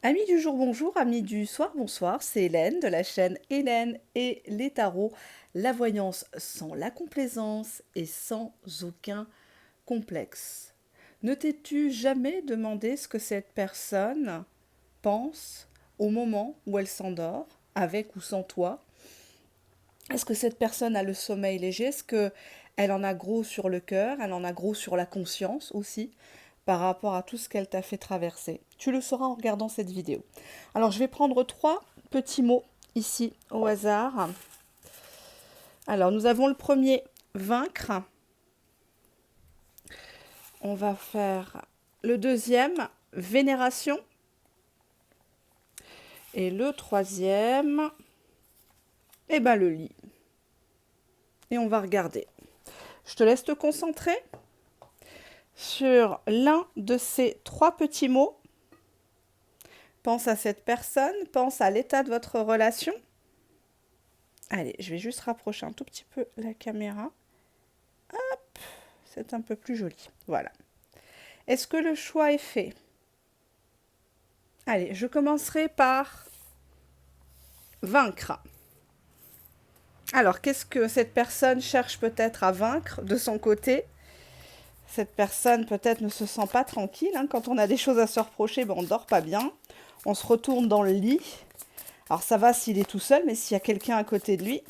Amis du jour, bonjour, amis du soir, bonsoir, c'est Hélène de la chaîne Hélène et les tarots, la voyance sans la complaisance et sans aucun complexe. Ne t'es-tu jamais demandé ce que cette personne pense au moment où elle s'endort, avec ou sans toi? Est-ce que cette personne a le sommeil léger? Est-ce que elle en a gros sur le cœur? Elle en a gros sur la conscience aussi, par rapport à tout ce qu'elle t'a fait traverser? Tu le sauras en regardant cette vidéo. Alors, je vais prendre trois petits mots ici au hasard. Alors, nous avons le premier, vaincre. On va faire le deuxième, vénération. Et le troisième, eh ben, le lit. Et on va regarder. Je te laisse te concentrer sur l'un de ces trois petits mots. Pense à cette personne, pense à l'état de votre relation. Allez, je vais juste rapprocher un tout petit peu la caméra. Hop, c'est un peu plus joli. Voilà. Est-ce que le choix est fait? Allez, je commencerai par vaincre. Alors, qu'est-ce que cette personne cherche peut-être à vaincre de son côté? Cette personne peut-être ne se sent pas tranquille. Hein. Quand on a des choses à se reprocher, ben, on ne dort pas bien. On se retourne dans le lit. Alors ça va s'il est tout seul, mais s'il y a quelqu'un à côté de lui,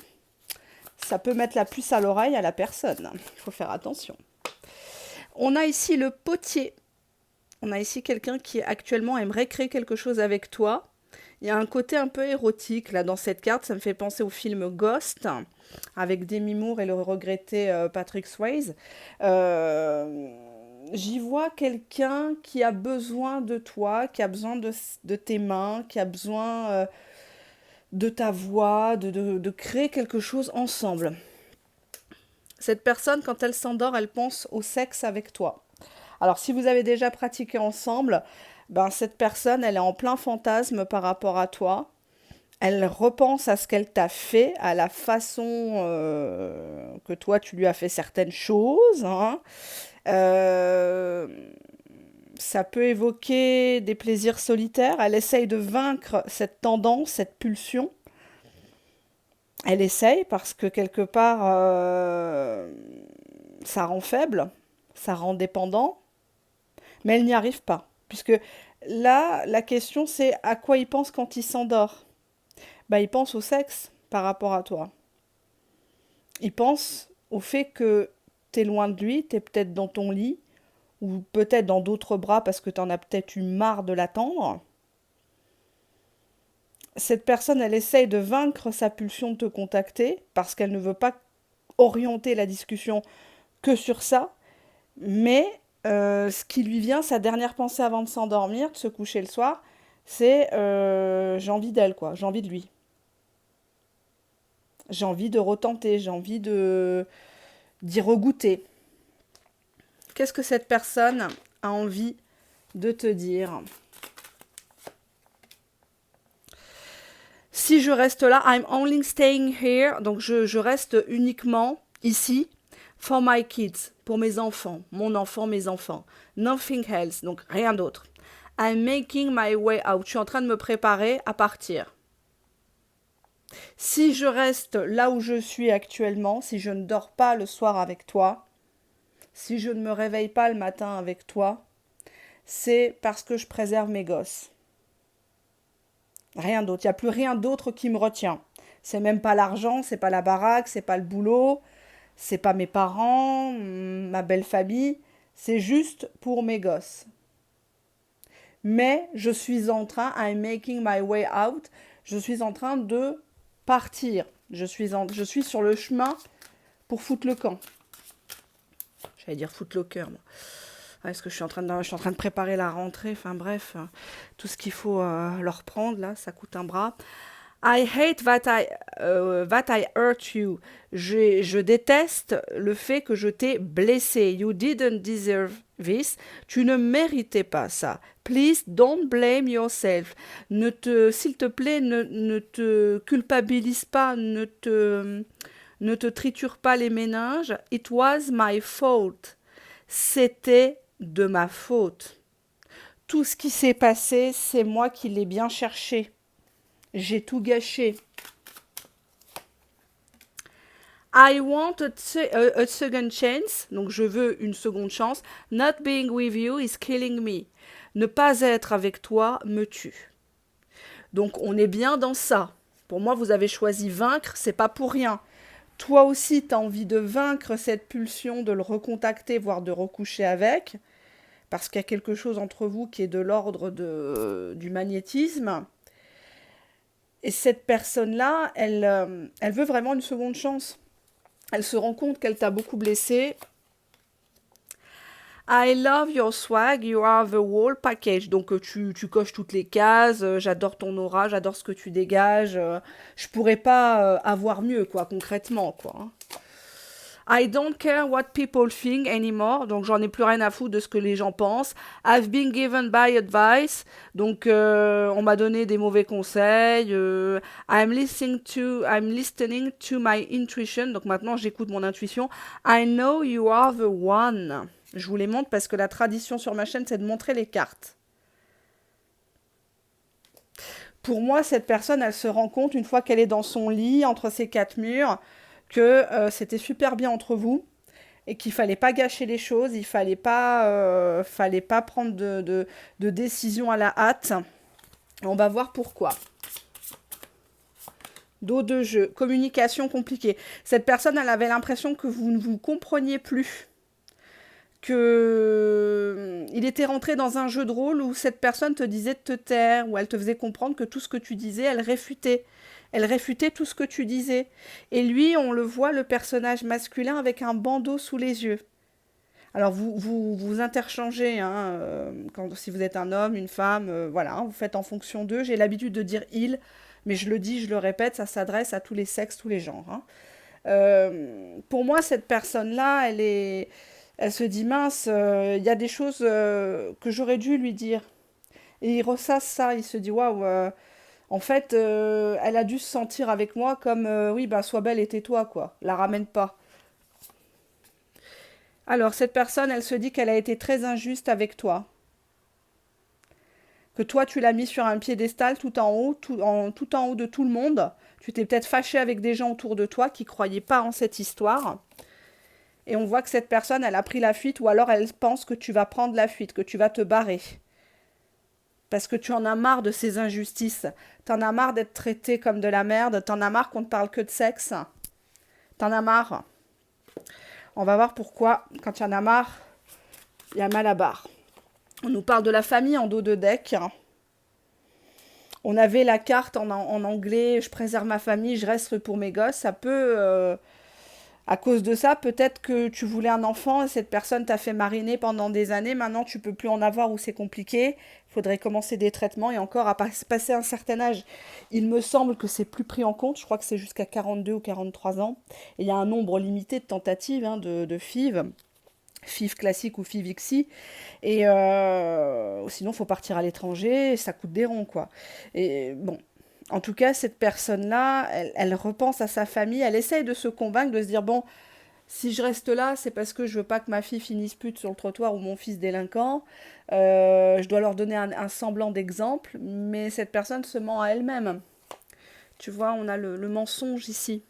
ça peut mettre la puce à l'oreille à la personne. Il faut faire attention. On a ici le potier. On a ici quelqu'un qui actuellement aimerait créer quelque chose avec toi. Il y a un côté un peu érotique là dans cette carte. Ça me fait penser au film Ghost avec Demi Moore et le regretté Patrick Swayze. J'y vois quelqu'un qui a besoin de toi, qui a besoin de tes mains, qui a besoin de ta voix, de créer quelque chose ensemble. Cette personne, quand elle s'endort, elle pense au sexe avec toi. Alors, si vous avez déjà pratiqué ensemble, ben, cette personne, elle est en plein fantasme par rapport à toi. Elle repense à ce qu'elle t'a fait, à la façon que toi, tu lui as fait certaines choses. Hein. Euh, Ça peut évoquer des plaisirs solitaires. Elle essaye de vaincre cette tendance, cette pulsion. Elle essaye parce que quelque part, ça rend faible, ça rend dépendant, mais elle n'y arrive pas. Puisque là, la question c'est à quoi il pense quand il s'endort. Bah, il pense au sexe par rapport à toi. Il pense au fait que t'es loin de lui, t'es peut-être dans ton lit, ou peut-être dans d'autres bras parce que t'en as peut-être eu marre de l'attendre. Cette personne, elle essaye de vaincre sa pulsion de te contacter parce qu'elle ne veut pas orienter la discussion que sur ça, mais ce qui lui vient, sa dernière pensée avant de s'endormir, de se coucher le soir, c'est j'ai envie d'elle, quoi, j'ai envie de lui. J'ai envie de retenter, j'ai envie de d'y regoûter. Qu'est-ce que cette personne a envie de te dire? Si je reste là, I'm only staying here, donc je reste uniquement ici for my kids, pour mes enfants, mon enfant, mes enfants. Nothing else, donc rien d'autre. I'm making my way out, je suis en train de me préparer à partir. Si je reste là où je suis actuellement, si je ne dors pas le soir avec toi, si je ne me réveille pas le matin avec toi, c'est parce que je préserve mes gosses. Rien d'autre. Il n'y a plus rien d'autre qui me retient. C'est même pas l'argent, c'est pas la baraque, c'est pas le boulot, c'est pas mes parents, ma belle famille. C'est juste pour mes gosses. Mais je suis en train, I'm making my way out. Je suis en train de partir. Je suis sur le chemin pour foutre le camp. J'allais dire foutre le cœur, moi. Est-ce que je suis en train de préparer la rentrée, enfin bref, tout ce qu'il faut leur prendre, là, ça coûte un bras. I hate that I hurt you. Je déteste le fait que je t'ai blessé. You didn't deserve this. Tu ne méritais pas ça. Please don't blame yourself. S'il te plaît, ne te culpabilise pas, ne te triture pas les méninges. It was my fault. C'était de ma faute. Tout ce qui s'est passé, c'est moi qui l'ai bien cherché. J'ai tout gâché. I want a second chance, donc je veux une seconde chance. Not being with you is killing me. Ne pas être avec toi me tue. Donc on est bien dans ça. Pour moi, vous avez choisi vaincre, c'est pas pour rien. Toi aussi, tu as envie de vaincre cette pulsion, de le recontacter, voire de recoucher avec, parce qu'il y a quelque chose entre vous qui est de l'ordre du magnétisme. Et cette personne-là, elle veut vraiment une seconde chance. Elle se rend compte qu'elle t'a beaucoup blessé. I love your swag, you are the whole package. Donc tu coches toutes les cases, j'adore ton aura, j'adore ce que tu dégages. Je pourrais pas avoir mieux, quoi, concrètement, quoi. I don't care what people think anymore. Donc j'en ai plus rien à foutre de ce que les gens pensent. I've been given by advice. Donc on m'a donné des mauvais conseils. I'm listening to my intuition. Donc maintenant j'écoute mon intuition. I know you are the one. Je vous les montre parce que la tradition sur ma chaîne, c'est de montrer les cartes. Pour moi, cette personne, elle se rend compte, une fois qu'elle est dans son lit, entre ses quatre murs, que c'était super bien entre vous et qu'il fallait pas gâcher les choses, il fallait pas prendre de décision à la hâte. On va voir pourquoi. Dos de jeu, communication compliquée. Cette personne, elle avait l'impression que vous ne vous compreniez plus. Il était rentré dans un jeu de rôle où cette personne te disait de te taire, où elle te faisait comprendre que tout ce que tu disais, elle réfutait. Elle réfutait tout ce que tu disais. Et lui, on le voit, le personnage masculin, avec un bandeau sous les yeux. Alors, vous interchangez, hein, si vous êtes un homme, une femme, voilà, hein, vous faites en fonction d'eux. J'ai l'habitude de dire « il », mais je le dis, je le répète, ça s'adresse à tous les sexes, tous les genres. Hein. Pour moi, cette personne-là, elle se dit « mince, y a des choses que j'aurais dû lui dire ». Et il ressasse ça, il se dit « waouh, en fait, elle a dû se sentir avec moi comme oui, bah, sois belle et tais-toi, quoi. La ramène pas. » Alors, cette personne, elle se dit qu'elle a été très injuste avec toi. Que toi, tu l'as mis sur un piédestal tout en haut, tout en haut de tout le monde. Tu t'es peut-être fâché avec des gens autour de toi qui ne croyaient pas en cette histoire. Et on voit que cette personne, elle a pris la fuite, ou alors elle pense que tu vas prendre la fuite, que tu vas te barrer. Parce que tu en as marre de ces injustices. T'en as marre d'être traité comme de la merde. T'en as marre qu'on ne parle que de sexe. T'en as marre. On va voir pourquoi, quand il y en a marre, il y a mal à barre. On nous parle de la famille en dos de deck. On avait la carte en anglais, je préserve ma famille, je reste pour mes gosses. Ça peut, à cause de ça, peut-être que tu voulais un enfant et cette personne t'a fait mariner pendant des années. Maintenant, tu peux plus en avoir ou c'est compliqué. Il faudrait commencer des traitements et encore à passer un certain âge. Il me semble que c'est plus pris en compte. Je crois que c'est jusqu'à 42 ou 43 ans. Et il y a un nombre limité de tentatives hein, de FIV. FIV classique ou FIV ICSI. Et sinon, il faut partir à l'étranger. Ça coûte des ronds, quoi. Et bon. En tout cas, cette personne-là, elle repense à sa famille, elle essaye de se convaincre, de se dire, bon, si je reste là, c'est parce que je veux pas que ma fille finisse pute sur le trottoir ou mon fils délinquant. Je dois leur donner un semblant d'exemple, mais cette personne se ment à elle-même. Tu vois, on a le mensonge ici.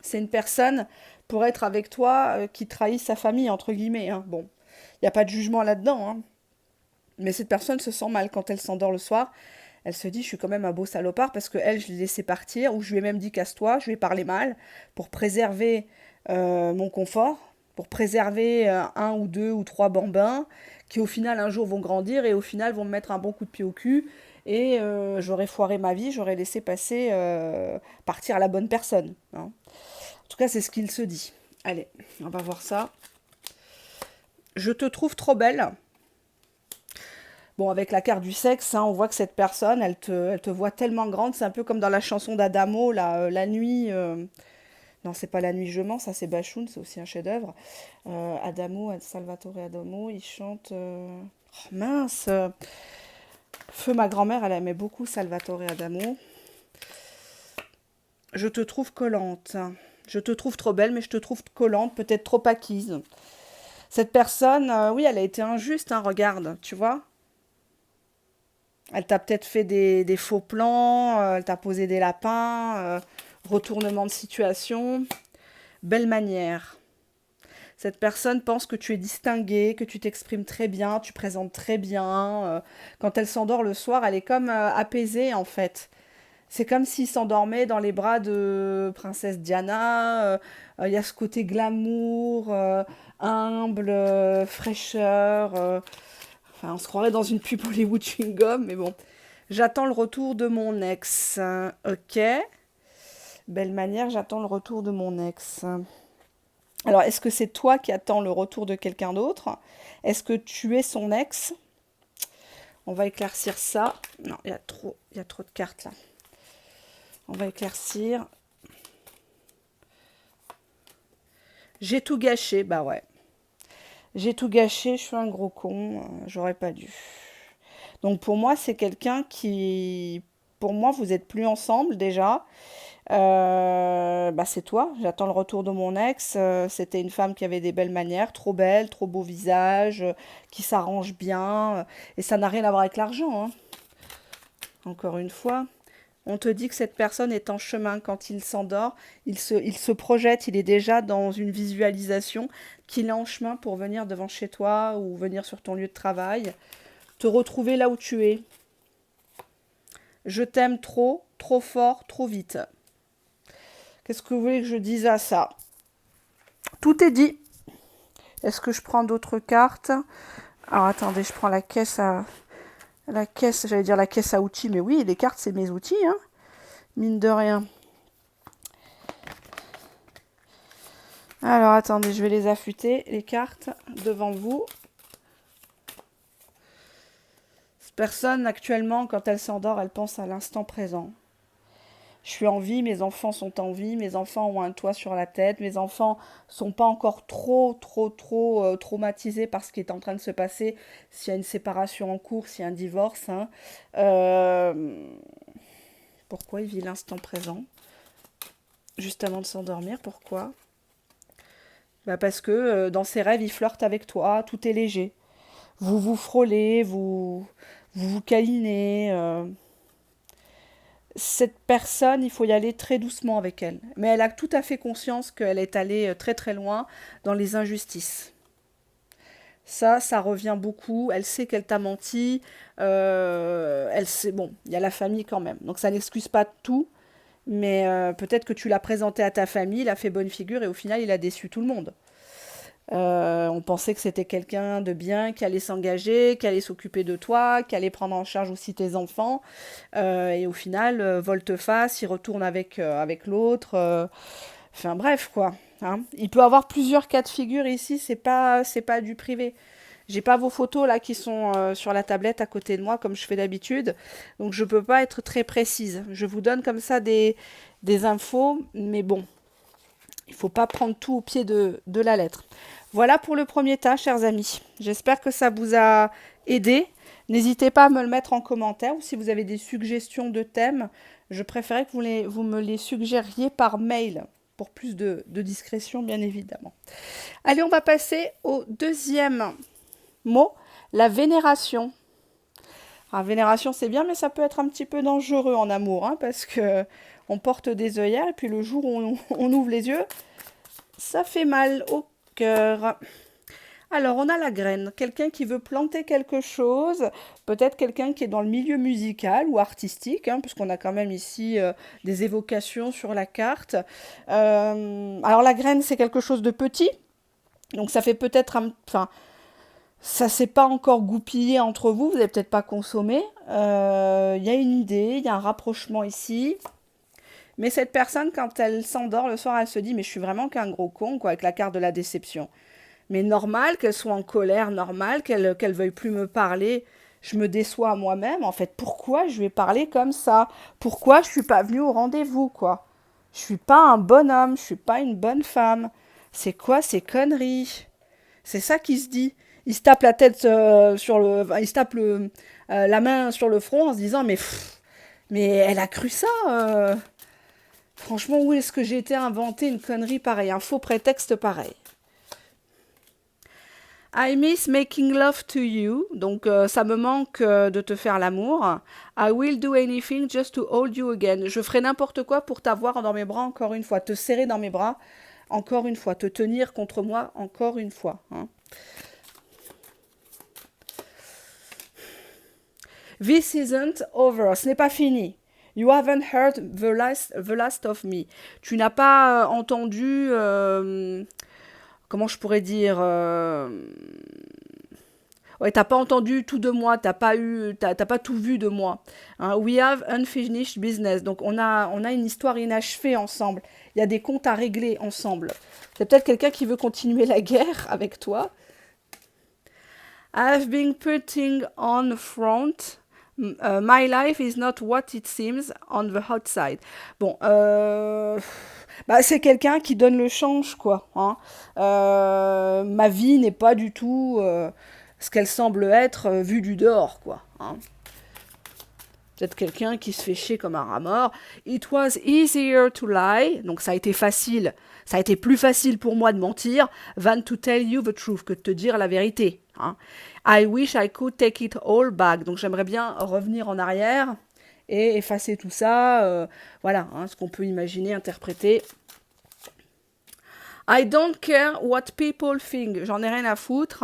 C'est une personne, pour être avec toi, qui trahit sa famille, entre guillemets. Hein. Bon, il n'y a pas de jugement là-dedans, hein. Mais cette personne se sent mal quand elle s'endort le soir. Elle se dit, je suis quand même un beau salopard parce que elle, je l'ai laissé partir, ou je lui ai même dit casse-toi, je lui ai parlé mal pour préserver mon confort, pour préserver un ou deux ou trois bambins qui au final un jour vont grandir et au final vont me mettre un bon coup de pied au cul et j'aurais foiré ma vie, j'aurais laissé partir la bonne personne. Hein. En tout cas, c'est ce qu'il se dit. Allez, on va voir ça. Je te trouve trop belle. Bon, avec la carte du sexe, hein, on voit que cette personne, elle te voit tellement grande. C'est un peu comme dans la chanson d'Adamo, la nuit. Non, c'est pas La nuit je mens, ça c'est Bachoun, c'est aussi un chef-d'œuvre. Adamo, Salvatore Adamo, il chante. Oh, mince Feu, ma grand-mère, elle aimait beaucoup Salvatore Adamo. Je te trouve collante. Je te trouve trop belle, mais je te trouve collante, peut-être trop acquise. Cette personne, oui, elle a été injuste, hein, regarde, tu vois. Elle t'a peut-être fait des faux plans, elle t'a posé des lapins, retournement de situation. Belle manière. Cette personne pense que tu es distingué, que tu t'exprimes très bien, tu présentes très bien. Quand elle s'endort le soir, elle est comme apaisée en fait. C'est comme s'il s'endormait dans les bras de princesse Diana. Il y a ce côté glamour, humble, fraîcheur. Enfin, on se croirait dans une pub Hollywood chewing-gum, mais bon. J'attends le retour de mon ex. Ok. Belle manière, j'attends le retour de mon ex. Alors, est-ce que c'est toi qui attends le retour de quelqu'un d'autre? Est-ce que tu es son ex? On va éclaircir ça. Non, il y a trop de cartes là. On va éclaircir. J'ai tout gâché, bah ouais. J'ai tout gâché, je suis un gros con, j'aurais pas dû. Donc pour moi, c'est quelqu'un qui... Pour moi, vous êtes plus ensemble déjà. Bah c'est toi, j'attends le retour de mon ex. C'était une femme qui avait des belles manières, trop belle, trop beau visage, qui s'arrange bien. Et ça n'a rien à voir avec l'argent, hein. Encore une fois. On te dit que cette personne est en chemin quand il s'endort, il se projette, il est déjà dans une visualisation qu'il est en chemin pour venir devant chez toi ou venir sur ton lieu de travail, te retrouver là où tu es. Je t'aime trop, trop fort, trop vite. Qu'est-ce que vous voulez que je dise à ça? Tout est dit. Est-ce que je prends d'autres cartes? Alors attendez, je prends la caisse à... La caisse, j'allais dire la caisse à outils, mais oui, les cartes, c'est mes outils, hein, mine de rien. Alors attendez, je vais les affûter, les cartes, devant vous. Cette personne, actuellement, quand elle s'endort, elle pense à l'instant présent. Je suis en vie, mes enfants sont en vie, mes enfants ont un toit sur la tête, mes enfants sont pas encore trop traumatisés par ce qui est en train de se passer, s'il y a une séparation en cours, s'il y a un divorce, hein. Pourquoi il vit l'instant présent? Juste avant de s'endormir, pourquoi? Bah parce que dans ses rêves, il flirte avec toi, tout est léger. Vous vous frôlez, vous câlinez. Cette personne, il faut y aller très doucement avec elle. Mais elle a tout à fait conscience qu'elle est allée très très loin dans les injustices. Ça revient beaucoup. Elle sait qu'elle t'a menti. Elle sait, bon, il y a la famille quand même. Donc ça n'excuse pas tout. Mais peut-être que tu l'as présenté à ta famille, il a fait bonne figure et au final, il a déçu tout le monde. On pensait que c'était quelqu'un de bien, qui allait s'engager, qui allait s'occuper de toi, qui allait prendre en charge aussi tes enfants. Et au final, volte-face, il retourne avec l'autre. Enfin bref, quoi. Hein. Il peut avoir plusieurs cas de figure ici, c'est pas du privé. J'ai pas vos photos là qui sont sur la tablette à côté de moi comme je fais d'habitude, donc je peux pas être très précise. Je vous donne comme ça des infos, mais bon, il faut pas prendre tout au pied de la lettre. Voilà pour le premier tas, chers amis. J'espère que ça vous a aidé. N'hésitez pas à me le mettre en commentaire ou si vous avez des suggestions de thèmes, je préférais que vous me les suggériez par mail pour plus de discrétion, bien évidemment. Allez, on va passer au deuxième mot, la vénération. Alors, vénération, c'est bien, mais ça peut être un petit peu dangereux en amour, hein, parce que on porte des œillères et puis le jour où on ouvre les yeux, ça fait mal au cœur. Alors, on a la graine, quelqu'un qui veut planter quelque chose, peut-être quelqu'un qui est dans le milieu musical ou artistique, hein, puisqu'on a quand même ici des évocations sur la carte. Alors, la graine, c'est quelque chose de petit, donc ça fait peut-être enfin, ça s'est pas encore goupillé entre vous, vous n'avez peut-être pas consommé. Il y a une idée, il y a un rapprochement ici. Mais cette personne, quand elle s'endort le soir, elle se dit, mais je suis vraiment qu'un gros con, quoi, avec la carte de la déception. Mais normal qu'elle soit en colère, normal qu'elle veuille plus me parler. Je me déçois à moi-même. En fait, pourquoi je lui ai parlé comme ça? Pourquoi je suis pas venue au rendez-vous, quoi? Je suis pas un bon homme, je suis pas une bonne femme. C'est quoi ces conneries? C'est ça qui se dit. Il se tape la tête sur le, enfin, il se tape la main sur le front en se disant mais elle a cru ça. Franchement, où est-ce que j'ai été inventer une connerie pareille, un faux prétexte pareil? I miss making love to you. Donc, ça me manque de te faire l'amour. I will do anything just to hold you again. Je ferai n'importe quoi pour t'avoir dans mes bras encore une fois. Te serrer dans mes bras encore une fois. Te tenir contre moi encore une fois. Hein. This isn't over. Ce n'est pas fini. You haven't heard the last of me. Tu n'as pas entendu... comment je pourrais dire ouais, t'as pas entendu tout de moi, t'as pas tout vu de moi. Hein, we have unfinished business. Donc on a une histoire inachevée ensemble. Il y a des comptes à régler ensemble. C'est peut-être quelqu'un qui veut continuer la guerre avec toi. I've been putting on front. My life is not what it seems on the outside. Bon, bah, c'est quelqu'un qui donne le change, quoi. Hein. Ma vie n'est pas du tout ce qu'elle semble être vue du dehors, quoi. Hein. Peut-être quelqu'un qui se fait chier comme un rat mort. It was easier to lie. Donc ça a été facile. Ça a été plus facile pour moi de mentir than to tell you the truth, que de te dire la vérité. Hein. I wish I could take it all back. Donc j'aimerais bien revenir en arrière et effacer tout ça. Voilà, hein, ce qu'on peut imaginer, interpréter. I don't care what people think. J'en ai rien à foutre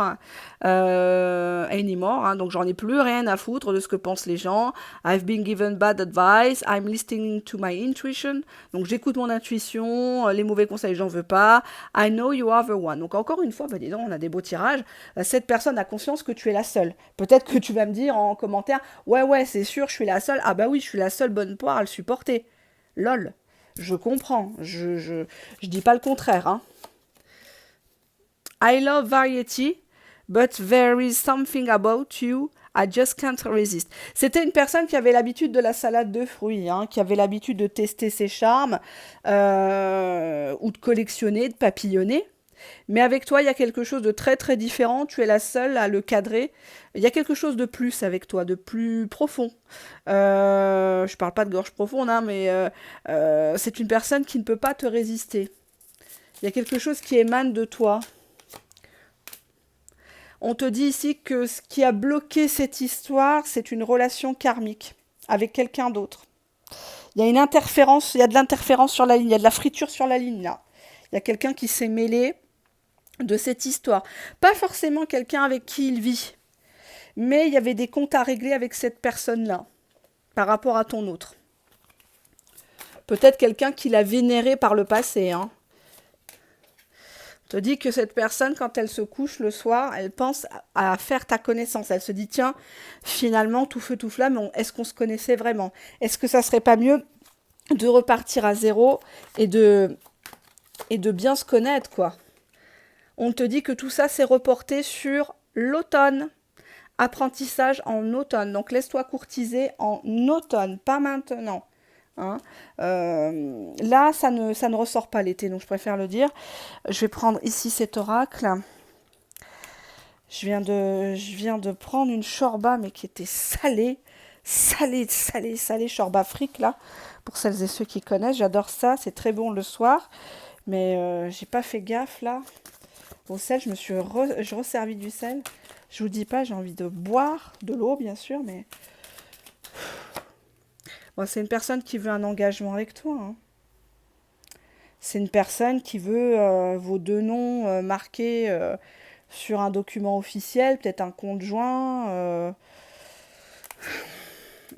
anymore. Hein, donc j'en ai plus rien à foutre de ce que pensent les gens. I've been given bad advice. I'm listening to my intuition. Donc j'écoute mon intuition. Les mauvais conseils, j'en veux pas. I know you are the one. Donc encore une fois, bah, dis donc, on a des beaux tirages. Cette personne a conscience que tu es la seule. Peut-être que tu vas me dire en commentaire, ouais, c'est sûr, je suis la seule. Ah bah oui, je suis la seule bonne poire à le supporter. Lol. Je comprends. Je dis pas le contraire, hein. I love variety, but there is something about you I just can't resist. C'était une personne qui avait l'habitude de la salade de fruits, hein, qui avait l'habitude de tester ses charmes, ou de collectionner, de papillonner. Mais avec toi, il y a quelque chose de très très différent. Tu es la seule à le cadrer. Il y a quelque chose de plus avec toi, de plus profond. Je parle pas de gorge profonde, hein, mais c'est une personne qui ne peut pas te résister. Il y a quelque chose qui émane de toi. On te dit ici que ce qui a bloqué cette histoire, c'est une relation karmique avec quelqu'un d'autre. Il y a une interférence, il y a de l'interférence sur la ligne, il y a de la friture sur la ligne là. Il y a quelqu'un qui s'est mêlé de cette histoire. Pas forcément quelqu'un avec qui il vit, mais il y avait des comptes à régler avec cette personne-là, par rapport à ton autre. Peut-être quelqu'un qui l'a vénéré par le passé, hein. Te dit que cette personne, quand elle se couche le soir, elle pense à faire ta connaissance. Elle se dit, tiens, finalement, tout feu, tout flamme, est-ce qu'on se connaissait vraiment? Est-ce que ça serait pas mieux de repartir à zéro et de bien se connaître, quoi? On te dit que tout ça, c'est reporté sur l'automne. Apprentissage en automne. Donc, laisse-toi courtiser en automne, pas maintenant. Hein. Là, ça ne ressort pas l'été, donc je préfère le dire. Je vais prendre ici cet oracle. Je viens de prendre une shorba, mais qui était salée. Salée, shorba fric, là. Pour celles et ceux qui connaissent, j'adore ça. C'est très bon le soir. Mais j'ai pas fait gaffe, là. Au sel, je me suis resservi du sel. Je vous dis pas, j'ai envie de boire de l'eau, bien sûr, mais... Bon, c'est une personne qui veut un engagement avec toi. Hein. C'est une personne qui veut vos deux noms marqués sur un document officiel, peut-être un conjoint.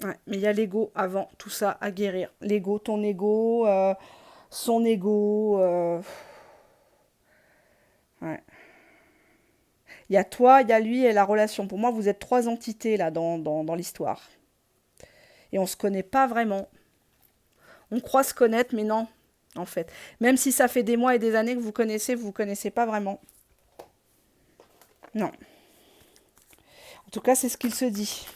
Ouais, mais il y a l'ego avant tout ça à guérir. L'ego, ton ego, son ego. Ouais. Il y a toi, il y a lui et la relation. Pour moi, vous êtes trois entités là dans l'histoire. Et on ne se connaît pas vraiment. On croit se connaître, mais non, en fait. Même si ça fait des mois et des années que vous vous connaissez pas vraiment. Non. En tout cas, c'est ce qu'il se dit.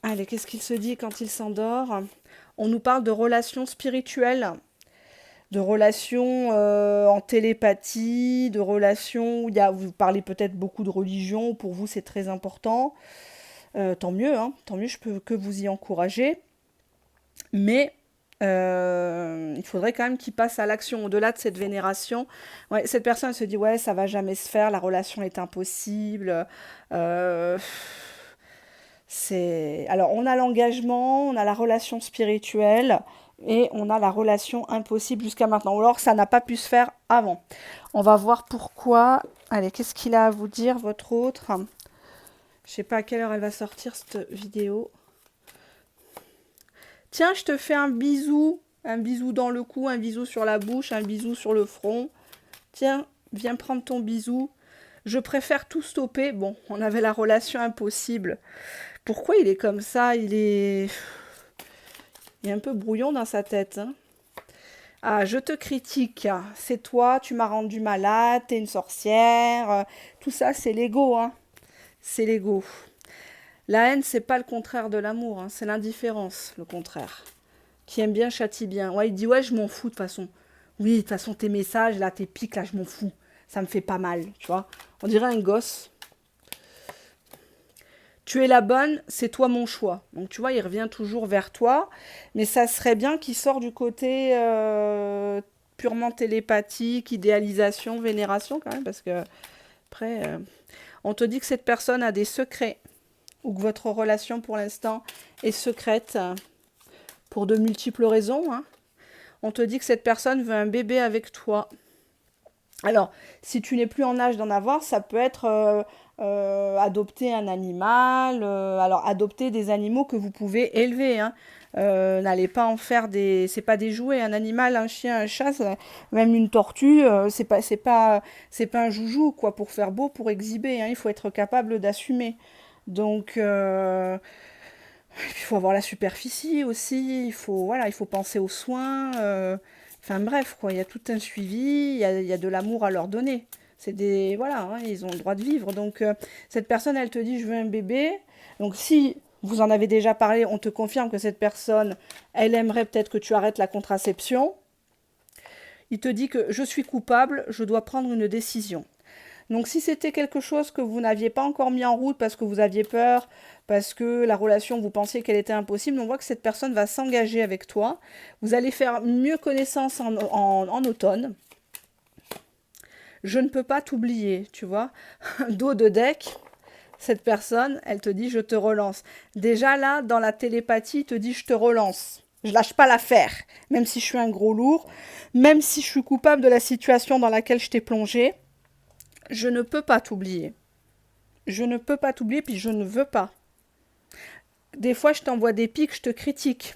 Allez, qu'est-ce qu'il se dit quand il s'endort? On nous parle de relations spirituelles, de relations en télépathie, de relations où vous parlez peut-être beaucoup de religion, pour vous c'est très important. Tant mieux, hein, tant mieux, je peux que vous y encourager. Mais Il faudrait quand même qu'il passe à l'action au-delà de cette vénération. Ouais, cette personne se dit ouais, ça va jamais se faire, la relation est impossible. Euh, c'est alors on a l'engagement, on a la relation spirituelle et on a la relation impossible jusqu'à maintenant. Ou alors ça n'a pas pu se faire avant. On va voir pourquoi. Allez, qu'est-ce qu'il a à vous dire votre autre? Je sais pas à quelle heure elle va sortir cette vidéo. Tiens, je te fais un bisou dans le cou, un bisou sur la bouche, un bisou sur le front. Tiens, viens prendre ton bisou. Je préfère tout stopper. Bon, on avait la relation impossible. Pourquoi il est comme ça? Il est un peu brouillon dans sa tête, hein. Ah, je te critique. C'est toi, tu m'as rendu malade, t'es une sorcière. Tout ça, c'est l'ego, hein. C'est l'ego. La haine, c'est pas le contraire de l'amour, hein. C'est l'indifférence, le contraire. Qui aime bien châtie bien. Ouais, il dit ouais, je m'en fous de toute façon. Oui, de toute façon, tes messages, là, tes pics, là, je m'en fous. Ça me fait pas mal, tu vois. On dirait un gosse. Tu es la bonne, c'est toi mon choix. Donc tu vois, il revient toujours vers toi. Mais ça serait bien qu'il sorte du côté purement télépathique, idéalisation, vénération quand même. Parce que après, on te dit que cette personne a des secrets. Ou que votre relation pour l'instant est secrète. Pour de multiples raisons, hein. On te dit que cette personne veut un bébé avec toi. Alors, si tu n'es plus en âge d'en avoir, ça peut être adopter un animal. Alors, adopter des animaux que vous pouvez élever, hein. N'allez pas en faire des. C'est pas des jouets. Un animal, un chien, un chat, même une tortue, c'est pas un joujou quoi pour faire beau, pour exhiber, hein. Il faut être capable d'assumer. Donc, il faut avoir la superficie aussi. Il faut penser aux soins. Enfin bref, quoi, il y a tout un suivi, il y a de l'amour à leur donner. C'est des, voilà, hein, ils ont le droit de vivre. Donc cette personne, elle te dit, je veux un bébé. Donc si vous en avez déjà parlé, on te confirme que cette personne, elle aimerait peut-être que tu arrêtes la contraception. Il te dit que je suis coupable, je dois prendre une décision. Donc si c'était quelque chose que vous n'aviez pas encore mis en route parce que vous aviez peur, parce que la relation, vous pensiez qu'elle était impossible, on voit que cette personne va s'engager avec toi. Vous allez faire mieux connaissance en automne. Je ne peux pas t'oublier, tu vois. Dos de deck, cette personne, elle te dit je te relance. Déjà là, dans la télépathie, il te dit je te relance. Je lâche pas l'affaire, même si je suis un gros lourd, même si je suis coupable de la situation dans laquelle je t'ai plongé, je ne peux pas t'oublier. Je ne peux pas t'oublier, puis je ne veux pas. Des fois, je t'envoie des pics, je te critique.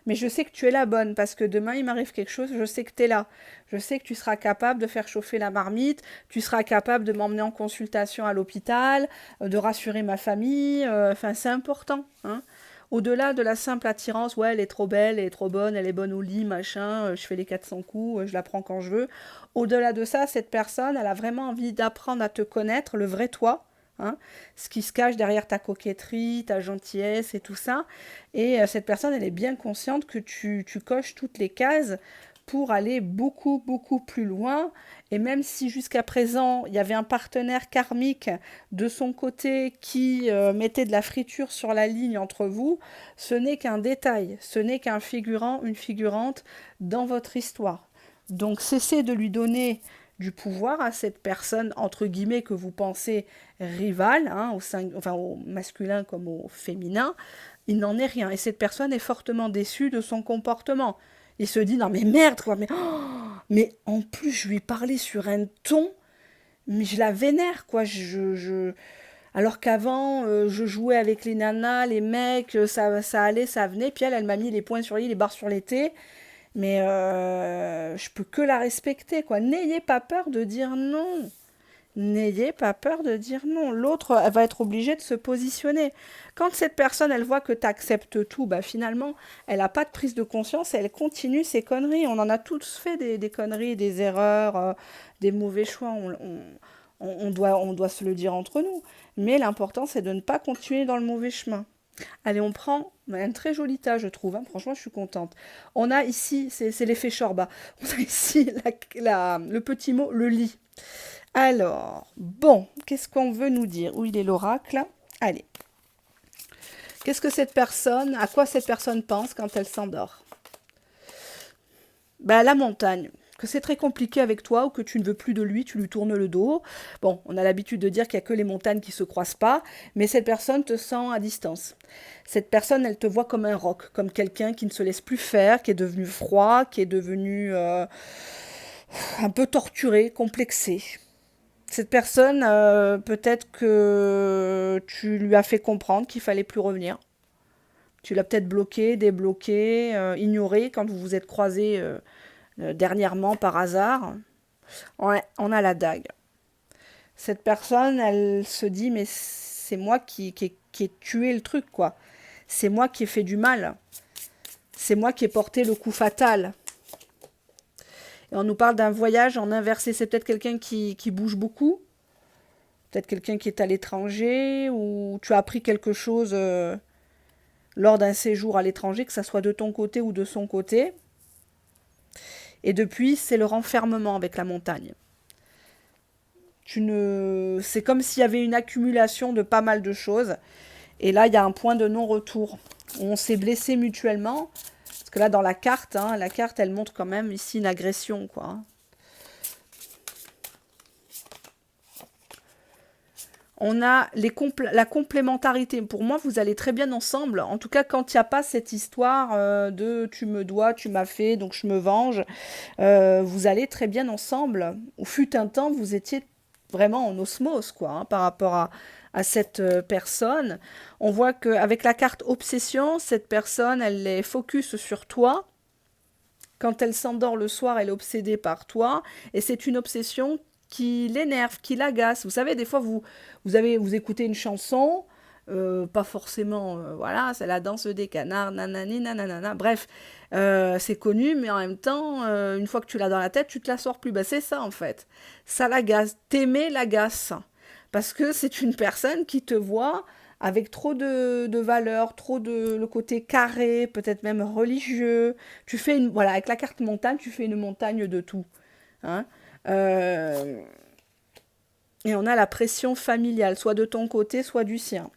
Mais je sais que tu es la bonne, parce que demain, il m'arrive quelque chose, je sais que tu es là. Je sais que tu seras capable de faire chauffer la marmite, tu seras capable de m'emmener en consultation à l'hôpital, de rassurer ma famille. Enfin, c'est important, hein. Au-delà de la simple attirance, ouais, elle est trop belle, elle est trop bonne, elle est bonne au lit, machin, je fais les 400 coups, je la prends quand je veux. Au-delà de ça, cette personne, elle a vraiment envie d'apprendre à te connaître, le vrai toi, hein, ce qui se cache derrière ta coquetterie, ta gentillesse et tout ça. Et cette personne, elle est bien consciente que tu coches toutes les cases pour aller beaucoup, beaucoup plus loin. Et même si jusqu'à présent, il y avait un partenaire karmique de son côté qui mettait de la friture sur la ligne entre vous, ce n'est qu'un détail, ce n'est qu'un figurant, une figurante dans votre histoire. Donc cessez de lui donner du pouvoir à cette personne, entre guillemets, que vous pensez rivale, hein, au masculin comme au féminin. Il n'en est rien. Et cette personne est fortement déçue de son comportement. Il se dit, non mais merde, quoi, mais en plus je lui ai parlé sur un ton, mais je la vénère, quoi. Alors qu'avant, je jouais avec les nanas, les mecs, ça allait, ça venait, puis elle m'a mis les points sur les i, les barres sur les t, mais je peux que la respecter, quoi. N'ayez pas peur de dire non. N'ayez pas peur de dire non. L'autre, elle va être obligée de se positionner. Quand cette personne, elle voit que tu acceptes tout, bah finalement, elle n'a pas de prise de conscience et elle continue ses conneries. On en a tous fait des conneries, des erreurs, des mauvais choix. On doit se le dire entre nous. Mais l'important, c'est de ne pas continuer dans le mauvais chemin. Allez, on prend un très joli tas, je trouve, hein. Franchement, je suis contente. On a ici, c'est l'effet Shorba. On a ici le petit mot, le lit. Alors, bon, qu'est-ce qu'on veut nous dire? Où il est l'oracle? Allez. Qu'est-ce que cette personne, à quoi cette personne pense quand elle s'endort? Bah, la montagne, que c'est très compliqué avec toi ou que tu ne veux plus de lui, tu lui tournes le dos. Bon, on a l'habitude de dire qu'il n'y a que les montagnes qui se croisent pas, mais cette personne te sent à distance. Cette personne, elle te voit comme un roc, comme quelqu'un qui ne se laisse plus faire, qui est devenu froid, qui est devenu un peu torturé, complexé. Cette personne, peut-être que tu lui as fait comprendre qu'il fallait plus revenir. Tu l'as peut-être bloqué, débloqué, ignoré quand vous vous êtes croisés dernièrement par hasard. Ouais, on a la dague. Cette personne, elle se dit, mais c'est moi qui ai tué le truc, quoi. C'est moi qui ai fait du mal. C'est moi qui ai porté le coup fatal. Et on nous parle d'un voyage en inversé. C'est peut-être quelqu'un qui bouge beaucoup. Peut-être quelqu'un qui est à l'étranger. Ou tu as appris quelque chose lors d'un séjour à l'étranger, que ça soit de ton côté ou de son côté. Et depuis, c'est le renfermement avec la montagne. C'est comme s'il y avait une accumulation de pas mal de choses. Et là, il y a un point de non-retour. On s'est blessé mutuellement. Parce que là, dans la carte, elle montre quand même ici une agression, quoi. On a la complémentarité. Pour moi, vous allez très bien ensemble. En tout cas, quand il n'y a pas cette histoire de tu me dois, tu m'as fait, donc je me venge, vous allez très bien ensemble. Au fut un temps, vous étiez vraiment en osmose, quoi, hein, par rapport à cette personne. On voit qu'avec la carte obsession, cette personne, elle est focus sur toi. Quand elle s'endort le soir, elle est obsédée par toi. Et c'est une obsession qui l'énerve, qui l'agace. Vous savez, des fois, vous écoutez une chanson, pas forcément, voilà, c'est la danse des canards, nanani, nanana. Bref, c'est connu, mais en même temps, une fois que tu l'as dans la tête, tu te la sors plus. Ben, c'est ça, en fait. Ça l'agace. T'aimer l'agace. Parce que c'est une personne qui te voit avec trop de valeurs, trop de le côté carré, peut-être même religieux. Voilà, avec la carte montagne, tu fais une montagne de tout. Hein. Euh, et on a la pression familiale, soit de ton côté, soit du sien.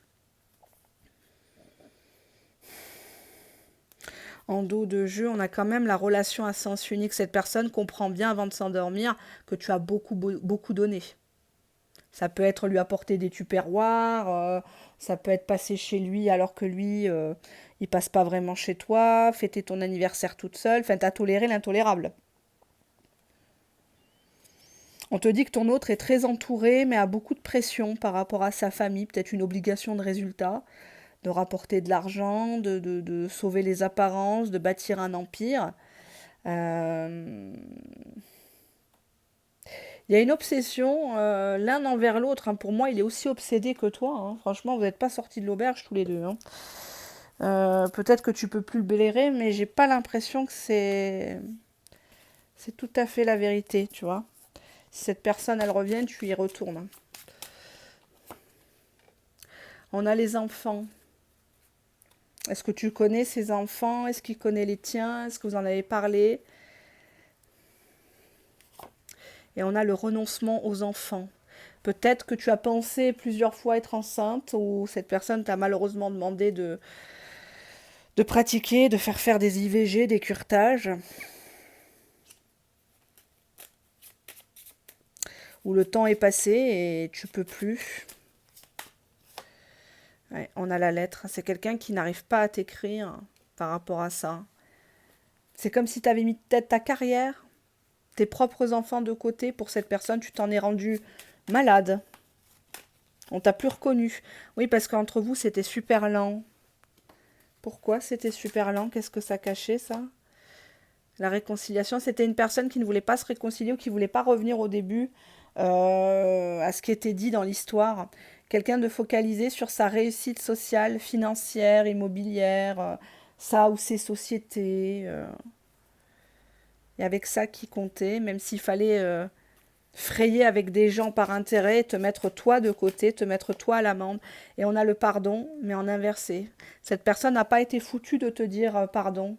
En dos de jeu, on a quand même la relation à sens unique. Cette personne comprend bien avant de s'endormir que tu as beaucoup donné. Ça peut être lui apporter des tupperwares, ça peut être passer chez lui alors que lui, il passe pas vraiment chez toi, fêter ton anniversaire toute seule, enfin t'as toléré l'intolérable. On te dit que ton autre est très entouré, mais a beaucoup de pression par rapport à sa famille, peut-être une obligation de résultat, de rapporter de l'argent, de sauver les apparences, de bâtir un empire. Euh, Il y a une obsession l'un envers l'autre, hein. Pour moi, il est aussi obsédé que toi, hein. Franchement, vous n'êtes pas sortis de l'auberge tous les deux, hein. Peut-être que tu peux plus le blairer, mais j'ai pas l'impression que c'est tout à fait la vérité, tu vois. Si cette personne, elle revient, tu y retournes. On a les enfants. Est-ce que tu connais ces enfants? Est-ce qu'il connaît les tiens? Est-ce que vous en avez parlé? Et on a le renoncement aux enfants. Peut-être que tu as pensé plusieurs fois être enceinte ou cette personne t'a malheureusement demandé de pratiquer, de faire des IVG, des curetages, où le temps est passé et tu peux plus. Ouais, on a la lettre. C'est quelqu'un qui n'arrive pas à t'écrire par rapport à ça. C'est comme si tu avais mis peut-être ta carrière, tes propres enfants de côté pour cette personne. Tu t'en es rendu malade. On t'a plus reconnu. Oui, parce qu'entre vous, c'était super lent. Pourquoi c'était super lent? Qu'est-ce que ça cachait, ça? La réconciliation, c'était une personne qui ne voulait pas se réconcilier ou qui ne voulait pas revenir au début à ce qui était dit dans l'histoire. Quelqu'un de focalisé sur sa réussite sociale, financière, immobilière, ça ou ses sociétés. Et avec ça qui comptait, même s'il fallait frayer avec des gens par intérêt, te mettre toi de côté, te mettre toi à l'amende. Et on a le pardon, mais en inversé. Cette personne n'a pas été foutue de te dire pardon.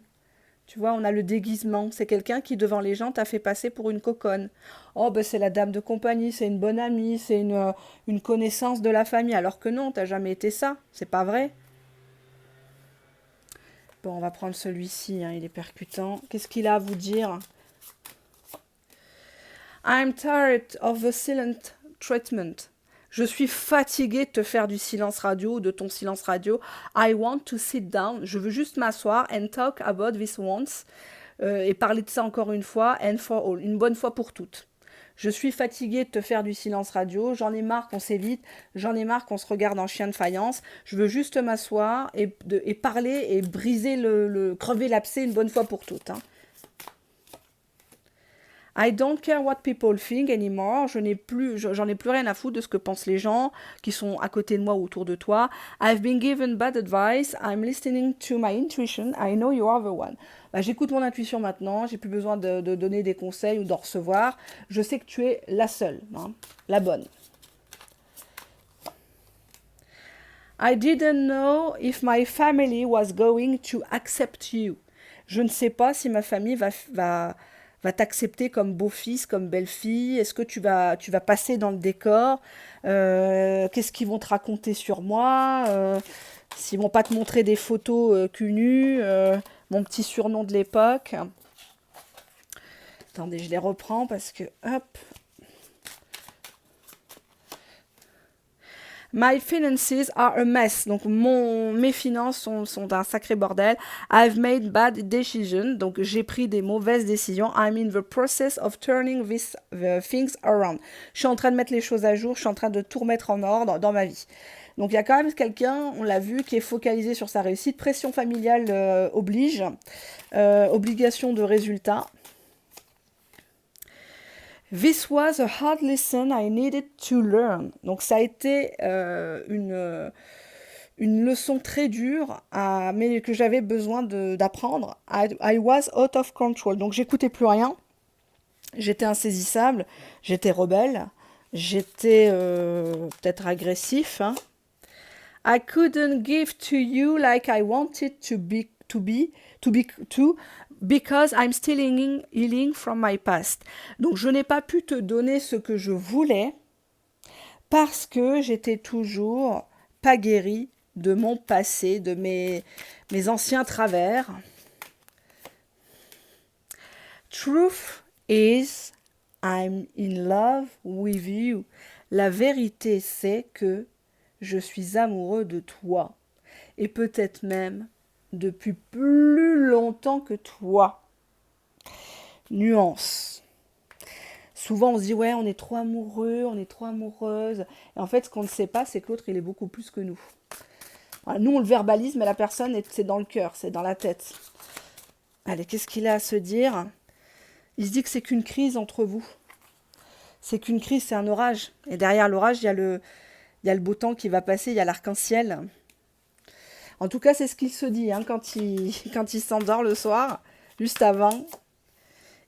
Tu vois, on a le déguisement. C'est quelqu'un qui, devant les gens, t'a fait passer pour une coconne. Oh, ben c'est la dame de compagnie, c'est une bonne amie, c'est une connaissance de la famille. Alors que non, t'as jamais été ça. C'est pas vrai. Bon, on va prendre celui-ci, hein, il est percutant. Qu'est-ce qu'il a à vous dire? I'm tired of the silent treatment. Je suis fatiguée de te faire du silence radio ou de ton silence radio. I want to sit down. Je veux juste m'asseoir and talk about this once. Et parler de ça encore une fois, and for all. Une bonne fois pour toutes. Je suis fatiguée de te faire du silence radio. J'en ai marre qu'on s'évite. J'en ai marre qu'on se regarde en chien de faïence. Je veux juste m'asseoir et parler et briser crever l'abcès une bonne fois pour toutes. Hein. I don't care what people think anymore. J'en ai plus rien à foutre de ce que pensent les gens qui sont à côté de moi ou autour de toi. I've been given bad advice. I'm listening to my intuition. I know you are the one. Bah, j'écoute mon intuition maintenant. J'ai plus besoin de donner des conseils ou d'en recevoir. Je sais que tu es la seule, hein, la bonne. I didn't know if my family was going to accept you. Je ne sais pas si ma famille va t'accepter comme beau-fils, comme belle-fille. Est-ce que tu vas passer dans le décor? Qu'est-ce qu'ils vont te raconter sur moi? S'ils vont pas te montrer des photos cul nu, mon petit surnom de l'époque. Attendez, je les reprends parce que, hop. My finances are a mess. Donc, mes finances sont un sacré bordel. I've made bad decisions. Donc, j'ai pris des mauvaises décisions. I'm in the process of turning the things around. Je suis en train de mettre les choses à jour. Je suis en train de tout remettre en ordre dans ma vie. Donc, il y a quand même quelqu'un, on l'a vu, qui est focalisé sur sa réussite. Pression familiale oblige. Obligation de résultat. This was a hard lesson I needed to learn. Donc ça a été une leçon très dure, mais que j'avais besoin d'apprendre. I was out of control. Donc j'écoutais plus rien. J'étais insaisissable. J'étais rebelle. J'étais peut-être agressif. Hein. I couldn't give to you like I wanted to because I'm still healing from my past. Donc je n'ai pas pu te donner ce que je voulais parce que j'étais toujours pas guérie de mon passé, de mes anciens travers. Truth is I'm in love with you. La vérité c'est que je suis amoureux de toi et peut-être même depuis plus longtemps que toi. Nuance. Souvent, on se dit, ouais, on est trop amoureux, on est trop amoureuse. Et en fait, ce qu'on ne sait pas, c'est que l'autre, il est beaucoup plus que nous. Voilà, nous, on le verbalise, mais la personne, c'est dans le cœur, c'est dans la tête. Allez, qu'est-ce qu'il a à se dire? Il se dit que c'est qu'une crise entre vous. C'est qu'une crise, c'est un orage. Et derrière l'orage, il y a le beau temps qui va passer, il y a l'arc-en-ciel. En tout cas, c'est ce qu'il se dit hein, quand il s'endort le soir, juste avant,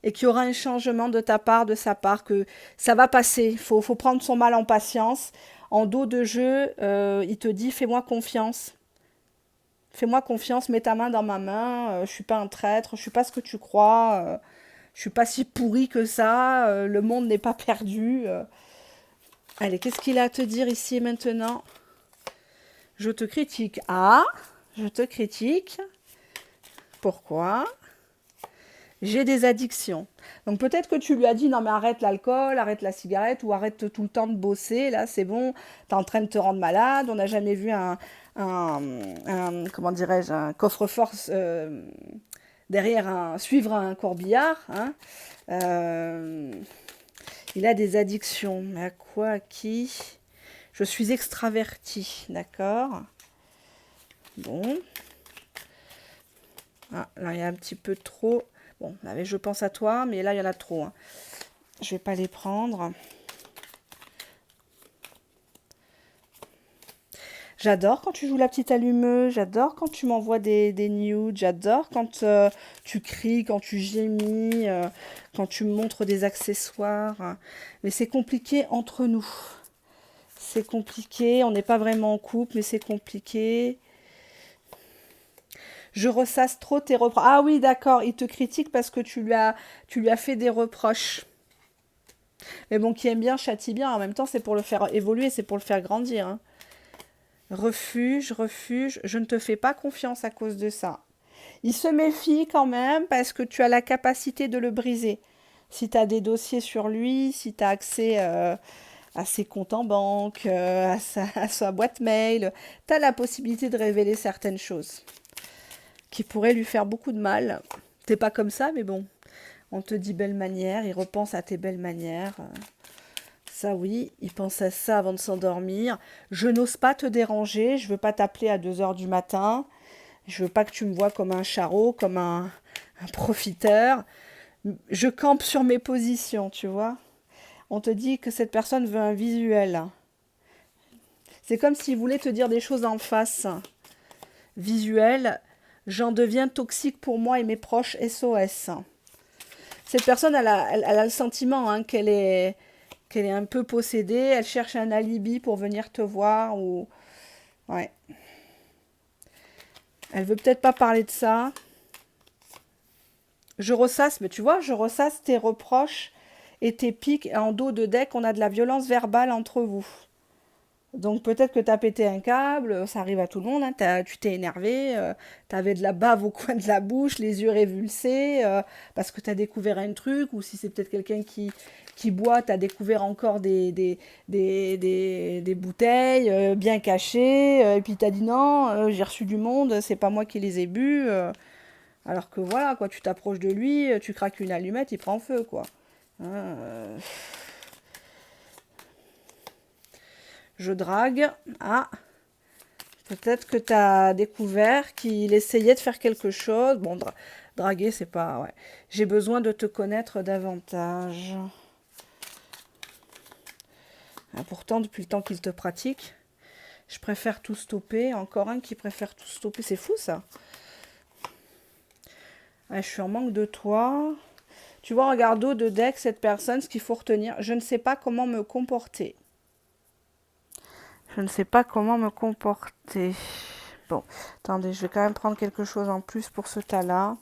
et qu'il y aura un changement de ta part, de sa part, que ça va passer. Il faut prendre son mal en patience. En dos de jeu, il te dit « fais-moi confiance ». Fais-moi confiance, mets ta main dans ma main, je suis pas un traître, je suis pas ce que tu crois, je suis pas si pourri que ça, le monde n'est pas perdu. Allez, qu'est-ce qu'il a à te dire ici et maintenant ? Je te critique. Ah, je te critique. Pourquoi ? J'ai des addictions. Donc peut-être que tu lui as dit non mais arrête l'alcool, arrête la cigarette ou arrête tout le temps de bosser. Là c'est bon, t'es en train de te rendre malade. On n'a jamais vu un comment dirais-je, un coffre-fort derrière suivre un corbillard. Hein. Il a des addictions. Mais à quoi, à qui ? Je suis extravertie, d'accord ? Bon. Ah, là, il y a un petit peu trop. Bon, là, je pense à toi, mais là, il y en a trop. Hein. Je ne vais pas les prendre. J'adore quand tu joues la petite allumeuse. J'adore quand tu m'envoies des nudes. J'adore quand tu cries, quand tu gémis, quand tu me montres des accessoires. Mais c'est compliqué entre nous. C'est compliqué, on n'est pas vraiment en couple, mais c'est compliqué. Je ressasse trop tes reproches. Ah oui, d'accord, il te critique parce que tu lui as fait des reproches. Mais bon, qui aime bien, châtie bien. En même temps, c'est pour le faire évoluer, c'est pour le faire grandir. Hein. Refuge, je ne te fais pas confiance à cause de ça. Il se méfie quand même parce que tu as la capacité de le briser. Si tu as des dossiers sur lui, si tu as accès à ses comptes en banque, à sa boîte mail, tu as la possibilité de révéler certaines choses qui pourraient lui faire beaucoup de mal. T'es pas comme ça, mais bon, on te dit belle manière, il repense à tes belles manières. Ça oui, il pense à ça avant de s'endormir. Je n'ose pas te déranger, je veux pas t'appeler à 2 heures du matin. Je veux pas que tu me vois comme un charreau, comme un profiteur. Je campe sur mes positions, tu vois. On te dit que cette personne veut un visuel. C'est comme s'il voulait te dire des choses en face. Visuel, j'en deviens toxique pour moi et mes proches SOS. Cette personne, elle a le sentiment hein, qu'elle est un peu possédée. Elle cherche un alibi pour venir te voir. Ou... Ouais. Elle veut peut-être pas parler de ça. Je ressasse, mais tu vois, je ressasse tes reproches et tes piques. Et en dos de deck, on a de la violence verbale entre vous. Donc peut-être que tu as pété un câble, ça arrive à tout le monde, hein, tu t'es énervé, tu avais de la bave au coin de la bouche, les yeux révulsés, parce que tu as découvert un truc, ou si c'est peut-être quelqu'un qui boit, tu as découvert encore des bouteilles bien cachées, et puis tu as dit non, j'ai reçu du monde, c'est pas moi qui les ai bu, alors que voilà, quoi, tu t'approches de lui, tu craques une allumette, il prend feu, quoi. Hein, je drague. Ah, peut-être que tu as découvert qu'il essayait de faire quelque chose. Bon, draguer, c'est pas... Ouais. J'ai besoin de te connaître davantage. Ah, pourtant, depuis le temps qu'il te pratique, je préfère tout stopper. Encore un qui préfère tout stopper. C'est fou, ça. Ouais, je suis en manque de toi. Tu vois, regarde au de deck, cette personne, ce qu'il faut retenir. Je ne sais pas comment me comporter. Je ne sais pas comment me comporter. Bon, attendez, je vais quand même prendre quelque chose en plus pour ce tas-là.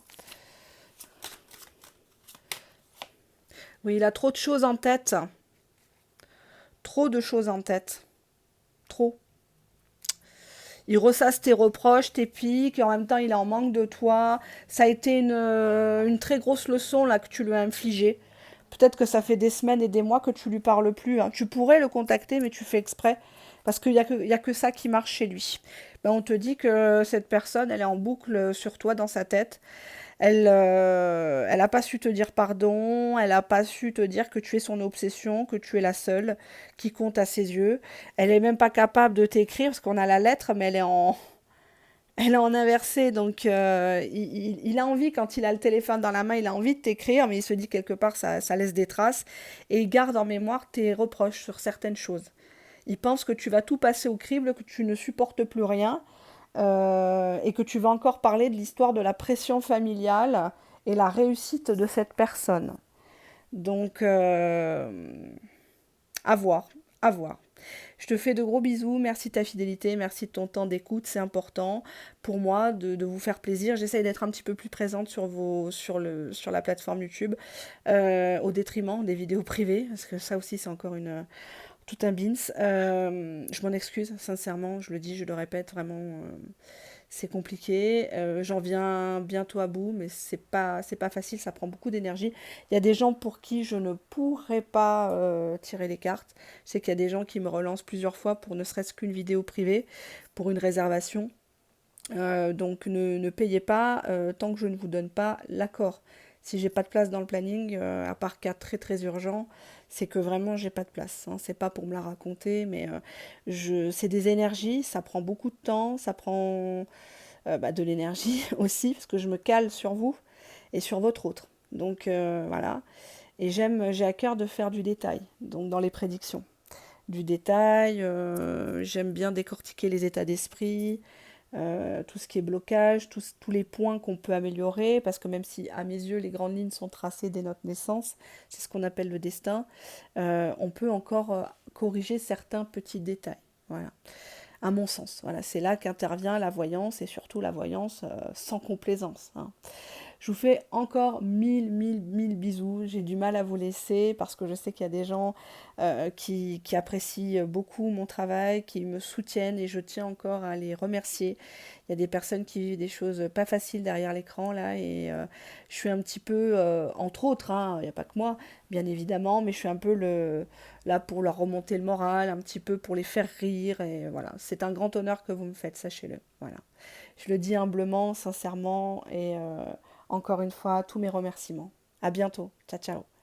Oui, il a trop de choses en tête. Trop de choses en tête. Trop. Il ressasse tes reproches, tes piques, et en même temps, il est en manque de toi. Ça a été une très grosse leçon là que tu lui as infligée. Peut-être que ça fait des semaines et des mois que tu lui parles plus. Hein. Tu pourrais le contacter, mais tu fais exprès. Parce qu'il y a que ça qui marche chez lui. Ben, on te dit que cette personne, elle est en boucle sur toi dans sa tête. Elle n'a pas su te dire pardon, elle n'a pas su te dire que tu es son obsession, que tu es la seule qui compte à ses yeux. Elle est même pas capable de t'écrire parce qu'on a la lettre, mais elle est en inversé. Donc il a envie, quand il a le téléphone dans la main, il a envie de t'écrire, mais il se dit quelque part ça laisse des traces et il garde en mémoire tes reproches sur certaines choses. Il pense que tu vas tout passer au crible, que tu ne supportes plus rien et que tu vas encore parler de l'histoire de la pression familiale et la réussite de cette personne. Donc, à voir, à voir. Je te fais de gros bisous, merci de ta fidélité, merci de ton temps d'écoute, c'est important pour moi de vous faire plaisir. J'essaye d'être un petit peu plus présente sur la plateforme YouTube, au détriment des vidéos privées, parce que ça aussi c'est encore tout un bins. Je m'en excuse, sincèrement, je le dis, je le répète, vraiment, c'est compliqué. J'en viens bientôt à bout, mais c'est pas facile, ça prend beaucoup d'énergie. Il y a des gens pour qui je ne pourrais pas tirer les cartes. Je sais qu'il y a des gens qui me relancent plusieurs fois pour ne serait-ce qu'une vidéo privée, pour une réservation. Donc ne payez pas tant que je ne vous donne pas l'accord. Si j'ai pas de place dans le planning, à part cas très très urgent, c'est que vraiment j'ai pas de place. Hein. C'est pas pour me la raconter, mais c'est des énergies, ça prend beaucoup de temps, ça prend de l'énergie aussi, parce que je me cale sur vous et sur votre autre. Donc voilà. Et j'ai à cœur de faire du détail, donc dans les prédictions. Du détail, j'aime bien décortiquer les états d'esprit, tout ce qui est blocage, tous les points qu'on peut améliorer, parce que même si à mes yeux les grandes lignes sont tracées dès notre naissance, c'est ce qu'on appelle le destin, on peut encore corriger certains petits détails. Voilà. À mon sens, voilà, c'est là qu'intervient la voyance et surtout la voyance sans complaisance. Hein. Je vous fais encore mille bisous. J'ai du mal à vous laisser parce que je sais qu'il y a des gens qui apprécient beaucoup mon travail, qui me soutiennent et je tiens encore à les remercier. Il y a des personnes qui vivent des choses pas faciles derrière l'écran là et je suis un petit peu, entre autres, hein, il n'y a pas que moi, bien évidemment, mais je suis un peu là pour leur remonter le moral, un petit peu pour les faire rire et voilà. C'est un grand honneur que vous me faites, sachez-le. Voilà. Je le dis humblement, sincèrement et encore une fois, tous mes remerciements. À bientôt. Ciao, ciao.